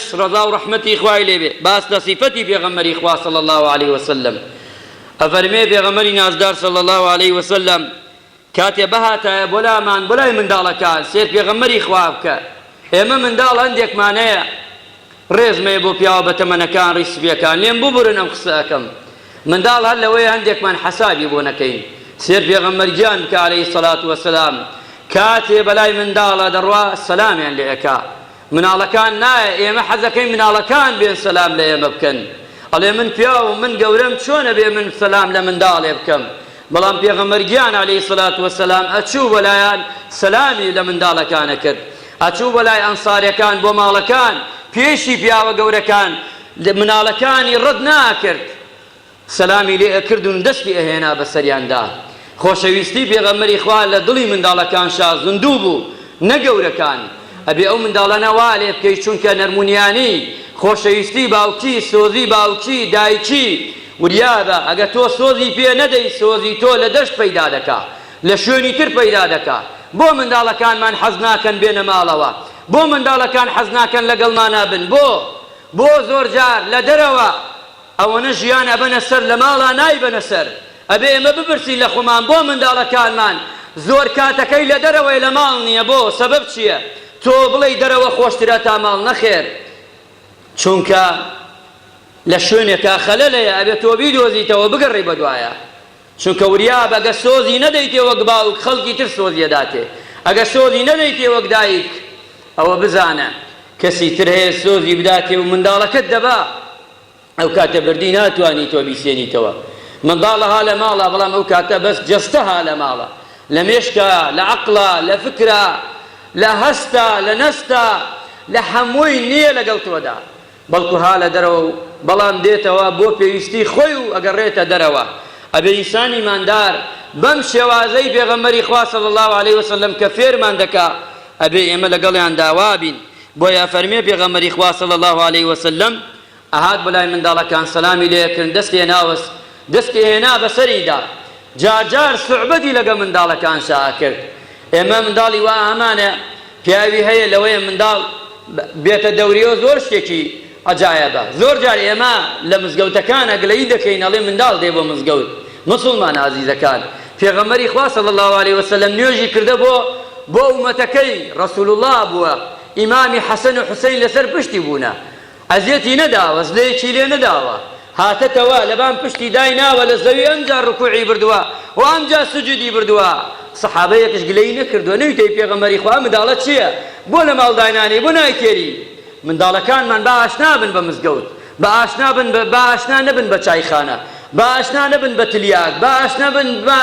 ئەنەس ڕەزا و ڕەحمەتی خوای لێبێ باس لە سیفەتی پێغەمبەری خوا صلی الله عليه وسلم ئەفەرمێ پێغەمبەری نازدار صلی الله عليه وسلم کاتێ بەهاتایە بۆ لامان بۆ لای منداڵەکان سێر پێغەمبەری خوا بکە ئێمە منداڵ هەندێکمانەیە ڕێزمەیە بۆ پیاوە بەتەمەنەکان ڕیسپیەکان لێم ببورن ئەم قسە ئەەکەم منداڵ هەر لەوەیە هەندێکمان حەسابی بۆ نەکەین سێر پێغەمبەر گیان بکە عەلەیهی سەڵات وەسەلام کاتێ بەلای منداڵە دەڕوا سەلامیان لێ ئەکا مناڵەکان نایە ئێمە حەزەکەین مناڵەکان بێن سەلام لە ئێمە بکەن ئەڵێ من پیاو من گەورەم چۆنە بێ من سەلام لە منداڵێ بکەم بەڵام پێغەمبەر گیان عەلەیهی سەڵات وەسەلام ئەچوو بەلایان سەلامی لە منداڵەکانە کرد ئەچوو بەلای ئەنساریەکان بۆ ماڵەکان پێشی پیاوە گەورەکان مناڵەکانی ڕەت ناکرد سەلامی لێ ئەکردون دەستی ئەهێنا بەسەریاندا خۆشەویستی پێغەمبەری خوا لە دڵی منداڵەکان زندوو بوو نە گەورەکان ئەبێ ئەو منداڵانە وا لێ بکەیت چونکە نەرمونیانی خۆشەویستی باوکی سۆزی باوکی دایکی وریابە ئەگە تۆ سۆزی پێ نەدەی سۆزی تۆ لە دەشت پەیدا دەکا لە شوێنی تر پەیدا دەکا بۆ منداڵەکانمان حەز ناکەن بێنە ماڵەوە بۆ منداڵەکان حەز ناکەن لەگەڵمانە بن بۆ زۆر جار لە دەرەوە ئەوەنە ژیان ئەبەنە سەر لە ماڵا نایبەنە سەر ئەبێ ئێمە بپرسین لە خۆمان بۆ منداڵەکانمان زۆر کاتەکەی لە دەرەوەی لە ماڵ نییە بۆ سەبەب چییە تۆ بڵێ دەرەوە خۆشترە تا ماڵ نەخێر چونکە لە شوێنێکا خەلەلەیە ئەبێ تۆ بیدۆزیتەوە بگەڕێ بەدوایە چونکە وریا بەگە سۆزی نەدەیتێ وەک باوک خەڵکی تر سۆزی داتێ ئەگە سۆزی نەدەیتێ وەک دایک ئەوە بزانە کەسی تر هەیە سۆزی بداتێ و منداڵەکەت دەبا ئەو کاتە بردی ناتوانی تۆ بیسێنیتەوە منداڵەها لە ماڵە بەڵام ئەو کاتە بەس جەستەها لە ماڵە لە مێشکە لە عەقڵە لە فکرە لە هەستە لە نەستە لە هەمووی نییە لەگەڵ تۆدا بەڵکو ها لە دەرەوە بەڵام دێتەوە بۆ پێویستی خۆی و ئەگەڕێتە دەرەوە ئەبێ ئینسانی ماندار بەم شێوازەی پێغەمبەری خوا صلی الله عليه وسلم کە فێرمان دەکا ئەبێ ئێمە لەگەڵیان داوا بین بۆیە فەرمێ پێغەمبەری خوا صلی الله عليه وسلم ئەهات بەلای منداڵەکان سەلامی لێکردن دەستی هێناوەست دەستی هێنا بەسەریدا جار سوعبەتی لەگە منداڵەکان شا کرد ئێمە منداڵی وا ئەمانە پیاوی هەیە لەوەیە منداڵ بێتە دەوریەوە زۆر شتێکی عەجایبە زۆر جار ئێمە لە مزگەوتەکانە گلەیی دەکەین ئەڵێ منداڵ دێ بۆ مزگەوت مسلمان عەزیزەکان پێغەمبەری خوا صلی الله عليه وسلم نوێژی کردە بۆ ئومەتەکەی ڕەسوول الله بووە ئیمامی حەسەن و حوسەین لەسەر پشتی بوونە ئەزیەتی نەداوە زلەیەکی لێ نەداوە هاتەتەوە لەبان پشتی دای ناوە لە زەوی ئەمجا ڕکوعی بردووە و ئەمجا سوجودی بردووە سەحابەیەکش گلەیی نەکردووە نەویتەی پێغەمبەری خوا منداڵە چییە بۆ لە ماڵ داینانی بۆ نایتێری منداڵەکانمان بە ئاشنا بن بە مزگەوت بە ئاشنا نەبن بە چایخانە بە ئاشنا نەبن بە تلیاک بە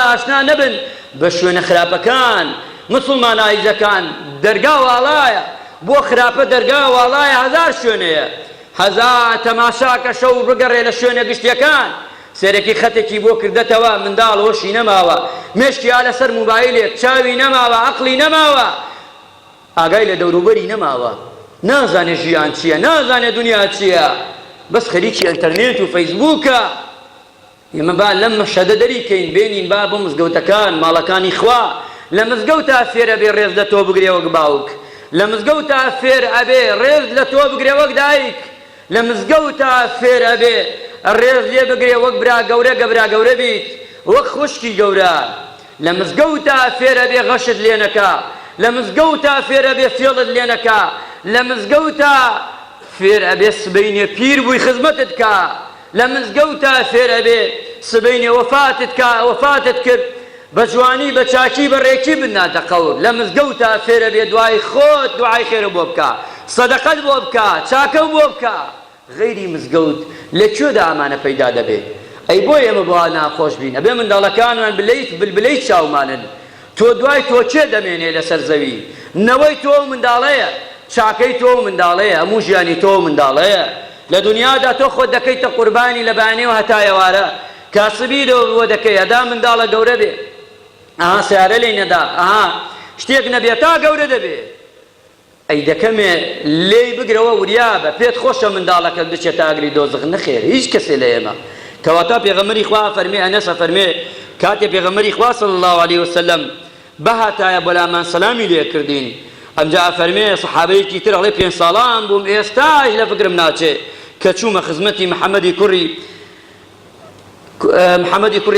ئاشنا نەبن بە شوێنە خراپەکان مسلمان عەزیزەکان دەرگا واڵایە بۆ خراپە دەرگا واڵایە هەزار شوێنەیە هەزار تەماشاکە شەو بگەڕێ لە شوێنە گشتیەکان سێرەکی خەتێکی بۆ کردەتەوە منداڵ وەشی نەماوە مێشکی یا لەسەر موبایلێک چاوی نەماوە عەقڵی نەماوە ئاگای لە دەوروبەری نەماوە نازانێ ژیان چییە نازانێ دنیا چییە بەس خەریکی ئینتەرنێت و فەیسبووکە ئێمە با لەم مەشەدە دەریکەین بێنین با بۆ مزگەوتەکان ماڵەکانی خوا لە مزگەوتا فێرە بێ ڕێز لە تۆ بگرێ وەک باوک لە مزگەوتا فێر ئەبێ ڕێز لە تۆ بگرێ وەک دایک لە مزگەوتا فێر ئەبێ ڕێز لێ بگرێ وەک برا گەورە گەبرا گەورە بیت وەک خوشکی گەورە لە مزگەوتا فێر ئەبێ غەشت لێ نەکا لە مزگەوتا فێر ئەبێ فێڵت لێ نەکا لە مزگەوتا فێر ئەبێ سبەینێ پیر بووی خزمەتت کا لە مزگەوتا فێر ئەبێ سبەینێ وەفاتت کرد بە جوانی بە چاکی بە ڕێکی بناتە قەور لە مزگەوتا فێر ئەبێ دوای خۆت دوعای خێرە بۆ بکە سەدەقەت بۆ بکە چاکە بۆ بکە غەیری مزگەوت لەکوێدا ئەمانە پەیدا دەبێت ئەی بۆ ئێمە بۆ ناخۆش بین ئەبێ منداڵەکانمان بلبلەی چاومانن تۆ دوای تۆ چێ دەمێنێ لەسەر زەوی نەوەی تۆ منداڵەیە چاکەی تۆ منداڵەیە هەموو ژیانی تۆ منداڵەیە لە دنیادا تۆ خۆت دەکەیتە قوربانی لە بانێ و هەتا ئێوارە کاسبی لەوە دەکەی ئەدا منداڵە گەورە بێ ئەها سیارە لێی نەدا ئەها شتێک نەبێت تا گەورە دەبێ ئەی دەکەمێ لێی بگرەوە وریابە پێت خۆشە منداڵەکەت بچێتە ئاگری دۆزەخ نەخێر هیچ کەسێ لە ئێمە کەواتە پێغەمبەری خوا فەرمێ ئەنەسە فەرمێ کاتێ پێغەمبەری خوا صلی الله عليه وسلم بەهاتایە بەلامان سەلامی لێ کردین ئەمجا فەرمێ سەحابەیەکی تر ئەڵێ 5 ساڵان بووم ئێستاش لە فکرم ناچێ کە چوومە خزمەتی محەممەدی کوڕی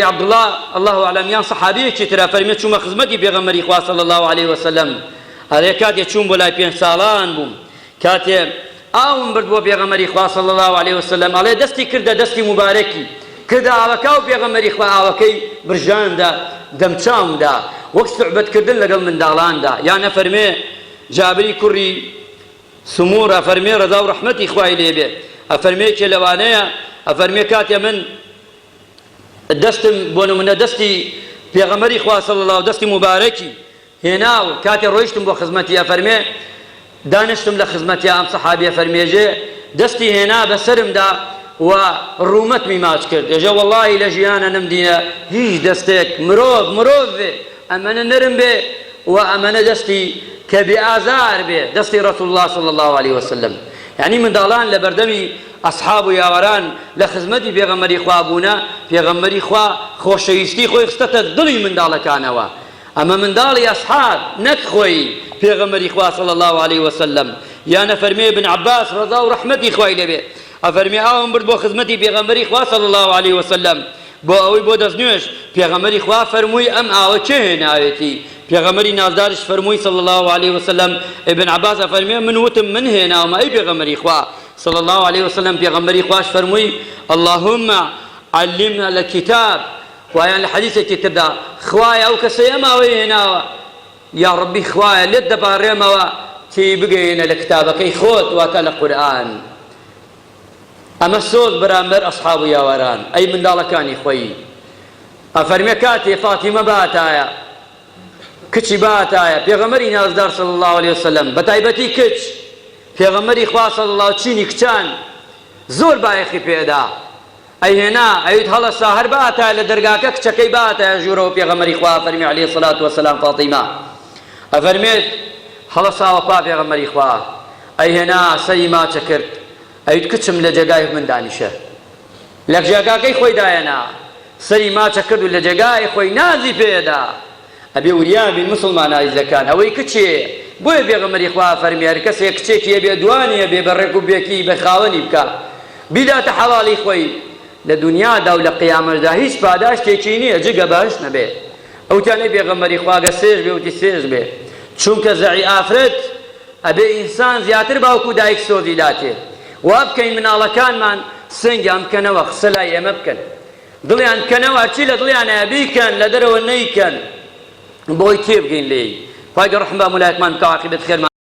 عەبدوڵڵاه الله ئەعلەم یان سەحابەیەکی ترە فەرمێ چوومە خزمەتی پێغەمبەری خوا صلی الله علیه وسلم ئەڵێ کاتێ چووم بۆ لای 5 ساڵان بووم کاتێ ئاوم برد بۆ پێغەمبەری خوا صلی الله علیه وسلم ئەڵێ دەستی کردە دەستی مبارەکی کردە ئاوەکە و پێغەمبەری خوا ئاوەکەی برژاندا دەمچاومدا وەک سوعبەتکردن لەگەڵ منداڵاندا یانە فەرمێ جابری کوڕی سمور ئەفەرمێ ڕەزا و ڕەحمەتی خوای لێبێ ئەفەرمێ کێ لەوانەیە ئەفەرمێ کاتێ من دەستم بۆ نمونە دەستی پێغەمبەری خوا صلی الله دەستی مبارەکی هێناو کاتێ ڕۆیشتم بۆ خزمەتی ئەفەرمێ دانشتم لە خزمەتی ئەم سەحابیە فەرمێژێ دەستی هێنا بەسەرمدا و ڕوومەتمی ماچ کرد ئێژە وەڵڵاهی لە ژیانە نەمدینە هیچ دەستێک مرۆڤ بێ ئەمەنە نرم بێ و ئەمەنە دەستی کە بێئازار بێ دەستی ڕەسوڵ الله صلی الله علیه وسلم یعنی منداڵان لە بەردەمی ئەسحاب و یاوەران لە خزمەتی پێغەمبەری خوا بوونە پێغەمبەری خوا خۆشەویستی خۆی خستەتە دڵی منداڵەکانەوە ئەمە منداڵی ئەسحاب نەک خۆی پێغەمبەری خوا صلی الله علیه وسلم یانە فەرمێ ابن عباس ڕەزا و ڕەحمەتی خوای لێبێ ئەفەرمێ ئاوم برد بۆ خزمەتی پێغەمبەری خوا صلی الله علیه وسلم بۆ ئەوەی بۆ دەستنوێژ پێغەمبەری خوا فەرمووی ئەم ئاوە چێ هێناوێتی پێغەمبەری نازدارش فەرمووی صلی الله علیه وسلم ابن عباس ئەفەرمێ من وتم من هێناومە ئەی پێغەمبەری خوا صلی الله علیه وسلم پێغەمبەری خواش فەرمووی اللهم علمنا الكتاب وایان لە حەدیثێکی تردا خوایە ئەو کەسەی ئەم ئاوەی هێناوە یا ڕەبی خوایە لێت دەپاڕێمەوە تی بگەینە لە کتابەکەی خۆت واتە لە قورئان ئەمە سۆز بەرامبەر ئەسحاب و یاوەران ئەی منداڵەکانی خۆی ئەفەرمێ کاتێ فاتیمە باتایە کچی باتایە پێغەمبەری نازدار صلی الله علیه وسلم بەتایبەتی کچ پێغەمبەری خوا صلی الله چینی کچان زۆر بایەخی پێدا ئەیهێنا ئەویت هەڵەسا هەر باتایە لە دەرگاکە کچەکەی باتایە ژوورەوە پێغەمبەری خوا فەرمی عەلەیهی الصەلاة وەسەلام فاتیمە ئەفەرمێت هەڵەساوە پا پێغەمبەری خوا ئەیهێنا سەری ماچە کرد ئەویت کچم لە جێگای من دانیشە لە جێگاکەی خۆی دایەنا سەری ماچە کرد و لە جێگای خۆی نازی پێدا ئەبێ وریان بین مسلمان عەزیزەکان ئەوەی کچێ بۆیە پێغەمبەری خوا فەرمی هەر کەسێک کچێکی هەبێ دوانیە بێ بەڕێک و بێکی بە خاوەنی بکە بیداتە حەڵاڵی خۆی لە دنیادا و لە قیامەتدا هیچ پاداشتێکی نییە جگە بەهشت نەبێ ئەوتانەی پێغەمبەری خوا گە سێژ بێ وتی سێژ بێ چونکە زەعی ئافرەت ئەبێ ئینسان زیاتر باوکو دایک سۆزی داتێ وا بکەین مناڵەکانمان سنگیان بکەنەوە قسە لای ئێمە بکەن دڵیان بکەنەوە چی لە دڵیانە بیکەن لە دەرەوە نەیکەن بۆی تێبگەین لێی خوا گەڕەحم بە مولایەتمان بکە عاقبەت خێرمان